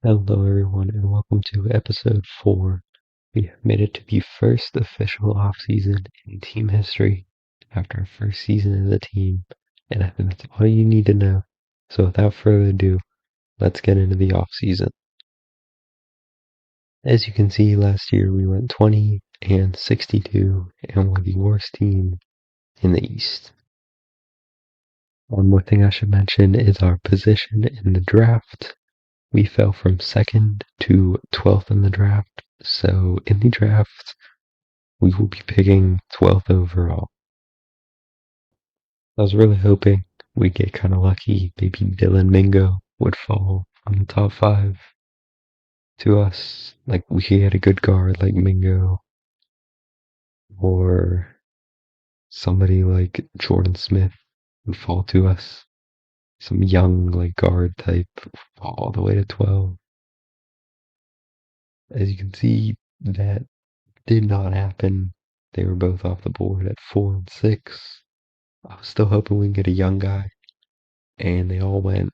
Hello, everyone, and welcome to episode 4. We have made it to the first official offseason in team history after our first season as a team, and I think that's all you need to know. So, without further ado, let's get into the offseason. As you can see, last year we went 20 and 62 and were the worst team in the East. One more thing I should mention is our position in the draft. We fell from 2nd to 12th in the draft. So in the draft, we will be picking 12th overall. I was really hoping we'd get kind of lucky. Maybe Dylan Mingo would fall from the top 5 to us. Like we could get a good guard like Mingo or somebody like Jordan Smith would fall to us. Some young like guard type fall all the way to 12. As you can see, that did not happen. They were both off the board at 4 and 6. I was still hoping we can get a young guy, and they all went,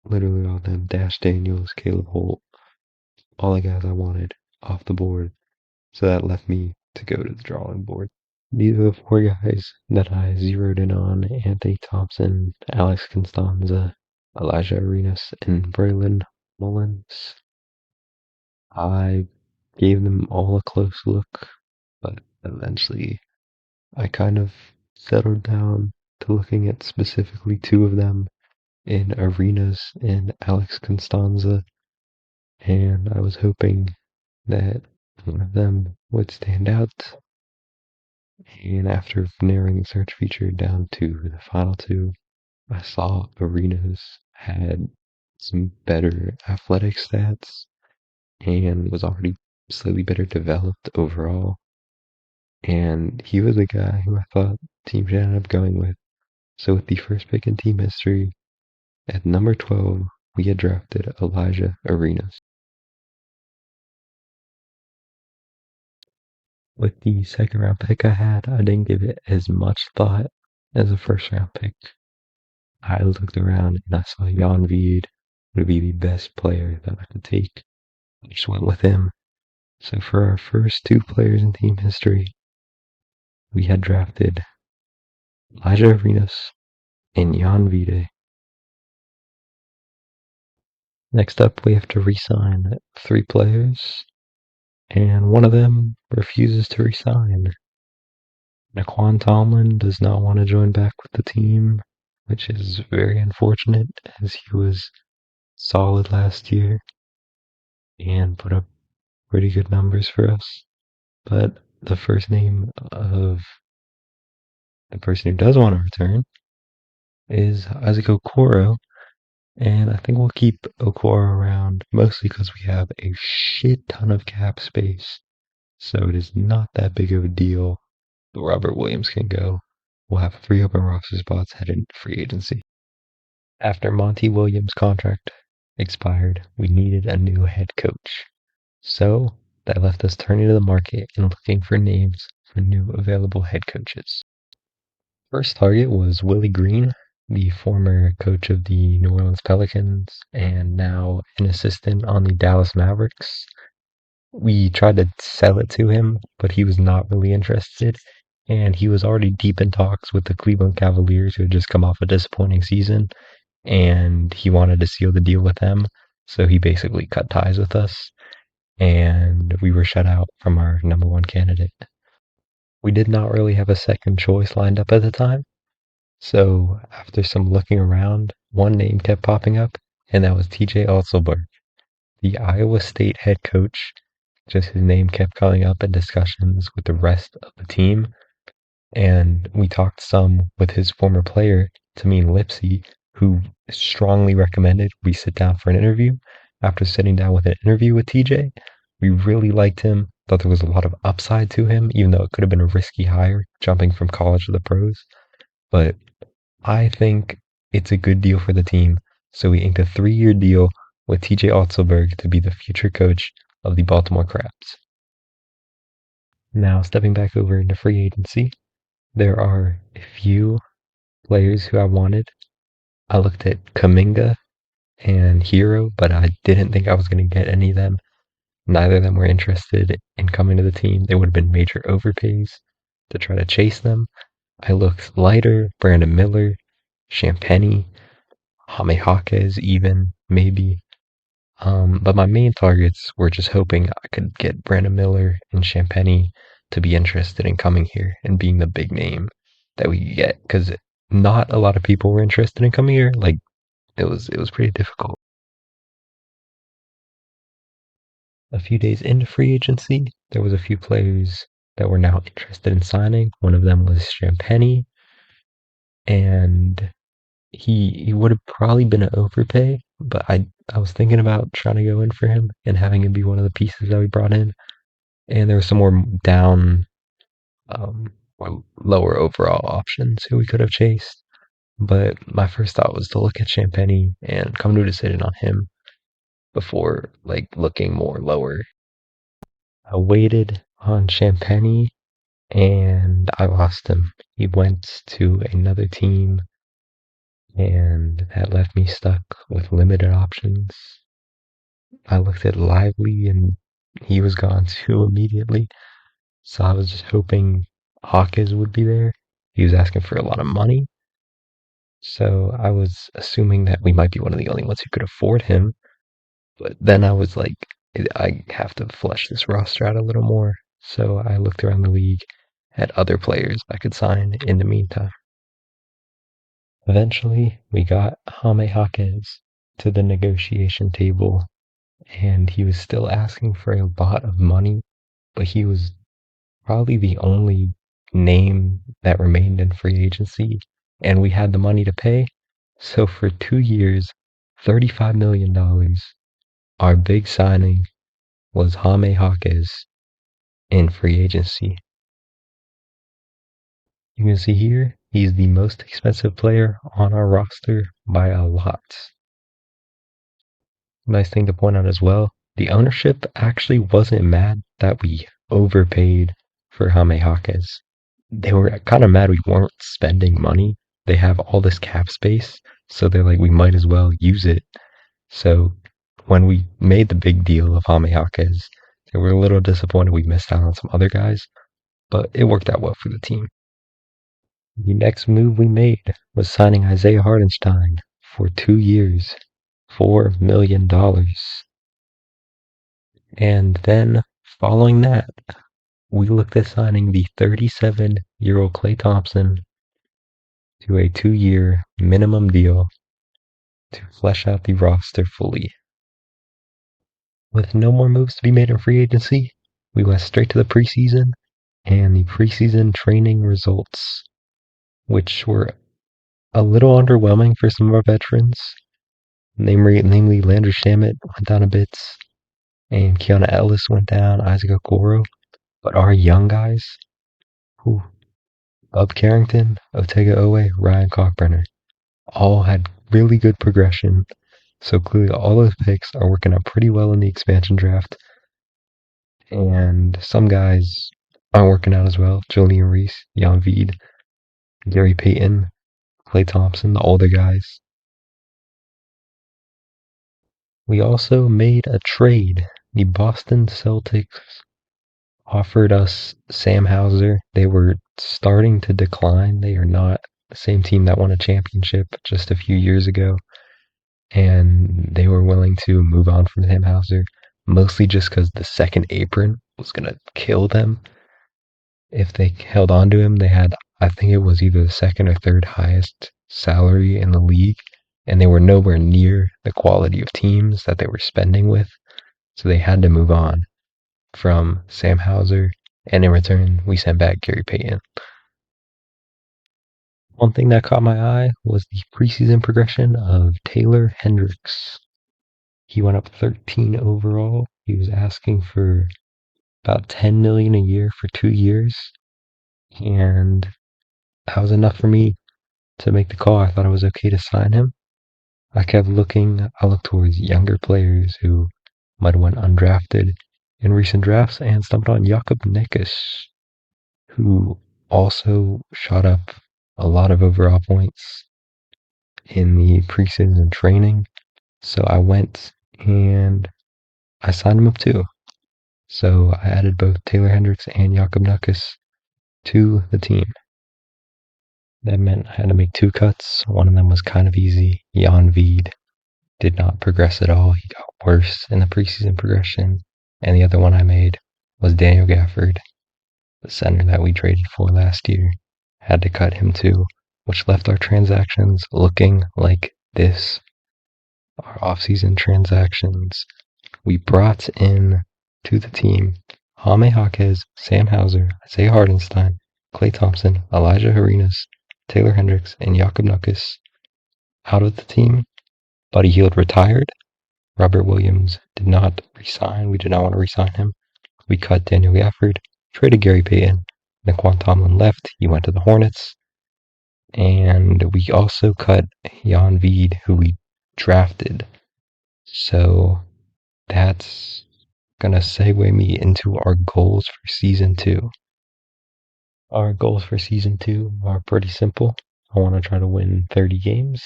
literally all of them, Dash Daniels, Caleb Holt, all the guys I wanted off the board. So that left me to go to the drawing board. These are the 4 guys that I zeroed in on: Anthony Thompson, Alex Constanza, Elijah Arenas, and Braylon Mullins. I gave them all a close look, but eventually I kind of settled down to looking at specifically 2 of them in Arenas and Alex Constanza, and I was hoping that one of them would stand out. And after narrowing the search feature down to the final 2, I saw Arenas had some better athletic stats and was already slightly better developed overall. And he was a guy who I thought the team should end up going with. So with the first pick in team history, at number 12, we had drafted Elijah Arenas. With the second round pick I had, I didn't give it as much thought as the first round pick. I looked around and I saw Jan Veed would be the best player that I could take. I just went with him. So for our first 2 players in team history, we had drafted Elijah Arenas and Jan Veed. Next up, we have to re-sign 3 players, and one of them refuses to resign. Naquan Tomlin does not want to join back with the team, which is very unfortunate as he was solid last year and put up pretty good numbers for us. But the first name of the person who does want to return is Isaac Okoro, and I think we'll keep Okoro around mostly because we have a shit ton of cap space, so it is not that big of a deal. Robert Williams can go. We'll have 3 open roster spots headed into free agency. After Monty Williams' contract expired, we needed a new head coach. So that left us turning to the market and looking for names for new available head coaches. First target was Willie Green, the former coach of the New Orleans Pelicans and now an assistant on the Dallas Mavericks. We tried to sell it to him, but he was not really interested. And he was already deep in talks with the Cleveland Cavaliers, who had just come off a disappointing season, and he wanted to seal the deal with them. So he basically cut ties with us, and we were shut out from our number 1 candidate. We did not really have a second choice lined up at the time. So after some looking around, one name kept popping up, and that was TJ Otzelberg, the Iowa State head coach. Just his name kept coming up in discussions with the rest of the team. And we talked some with his former player, Tamim Lipsey, who strongly recommended we sit down for an interview. After sitting down with an interview with TJ, we really liked him, thought there was a lot of upside to him, even though it could have been a risky hire, jumping from college to the pros. But I think it's a good deal for the team, so we inked a 3-year deal with TJ Otzelberg to be the future coach of the Baltimore Crabs. Now, stepping back over into free agency, there are a few players who I wanted. I looked at Kuminga and Hero, but I didn't think I was going to get any of them. Neither of them were interested in coming to the team. They would have been major overpays to try to chase them. I looked lighter, Brandon Miller, Champagny, Jaime Jaquez even, maybe. But my main targets were just hoping I could get Brandon Miller and Champagny to be interested in coming here and being the big name that we could get. Because not a lot of people were interested in coming here. Like it was pretty difficult. A few days into free agency, there was a few players that were now interested in signing. One of them was Champagny, and he would have probably been an overpay, but I was thinking about trying to go in for him and having him be one of the pieces that we brought in. And there were some more down, um, or lower overall options who we could have chased. But my first thought was to look at Champagny and come to a decision on him before like looking more lower. I waited on Champagny and I lost him. He went to another team and that left me stuck with limited options. I looked at Lively and he was gone too immediately. So I was just hoping Hawkins would be there. He was asking for a lot of money. So I was assuming that we might be one of the only ones who could afford him. But then I was like, I have to flesh this roster out a little more. So I looked around the league at other players I could sign in the meantime. Eventually, we got Jaime Jaquez to the negotiation table, and he was still asking for a lot of money, but he was probably the only name that remained in free agency, and we had the money to pay. So for 2 years, $35 million, our big signing was Jaime Jaquez in free agency. You can see here, he's the most expensive player on our roster by a lot. Nice thing to point out as well, the ownership actually wasn't mad that we overpaid for Jaime Jaquez. They were kind of mad we weren't spending money. They have all this cap space, so they're like, we might as well use it. So when we made the big deal of Jaime Jaquez, they were a little disappointed we missed out on some other guys, but it worked out well for the team. The next move we made was signing Isaiah Hartenstein for 2 years, $4 million. And then following that, we looked at signing the 37-year-old Klay Thompson to a 2-year minimum deal to flesh out the roster fully. With no more moves to be made in free agency, we went straight to the preseason and the preseason training results, which were a little underwhelming for some of our veterans. Namely Landry Shamet went down a bit, and Keanu Ellis went down, Isaac Okoro. But our young guys, who Bub Carrington, Otega Owe, Ryan Cockburner, all had really good progression. So clearly all those picks are working out pretty well in the expansion draft. And some guys aren't working out as well. Julian Reese, Jan Veed, Gary Payton, Klay Thompson, the older guys. We also made a trade. The Boston Celtics offered us Sam Hauser. They were starting to decline. They are not the same team that won a championship just a few years ago. And they were willing to move on from Sam Hauser, mostly just because the second apron was going to kill them. If they held on to him, they had, I think it was either the second or third highest salary in the league, and they were nowhere near the quality of teams that they were spending with. So they had to move on from Sam Hauser, and in return, we sent back Gary Payton. One thing that caught my eye was the preseason progression of Taylor Hendricks. He went up 13 overall. He was asking for about $10 million a year for 2 years, and that was enough for me to make the call. I thought it was okay to sign him. I kept looking. I looked towards younger players who might have went undrafted in recent drafts and stumbled on Jakob Nekic, who also shot up a lot of overall points in the preseason training. So I went and I signed him up too. So I added both Taylor Hendricks and Jakob Nukas to the team. That meant I had to make 2 cuts. One of them was kind of easy. Jan Veed did not progress at all. He got worse in the preseason progression. And the other one I made was Daniel Gafford, the center that we traded for last year. Had to cut him too, which left our transactions looking like this. Our offseason transactions. We brought in to the team Jaime Jaquez, Sam Hauser, Isaiah Hardenstein, Klay Thompson, Elijah Harinas, Taylor Hendricks, and Jakob Nukas. Out of the team, Buddy Hield retired. Robert Williams did not resign. We did not want to resign him. We cut Daniel Gafford, traded Gary Payton. Naquan Tomlin left. He went to the Hornets. And we also cut Jan Veed, who we drafted. So that's going to segue me into our goals for Season 2. Our goals for Season 2 are pretty simple. I want to try to win 30 games,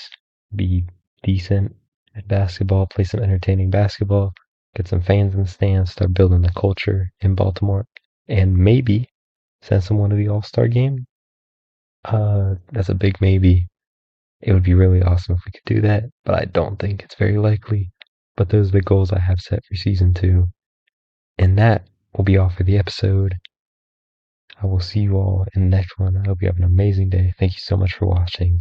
be decent at basketball, play some entertaining basketball, get some fans in the stands, start building the culture in Baltimore, and maybe send someone to the All-Star game. That's a big maybe. It would be really awesome if we could do that, but I don't think it's very likely. But those are the goals I have set for Season 2. And that will be all for the episode. I will see you all in the next one. I hope you have an amazing day. Thank you so much for watching.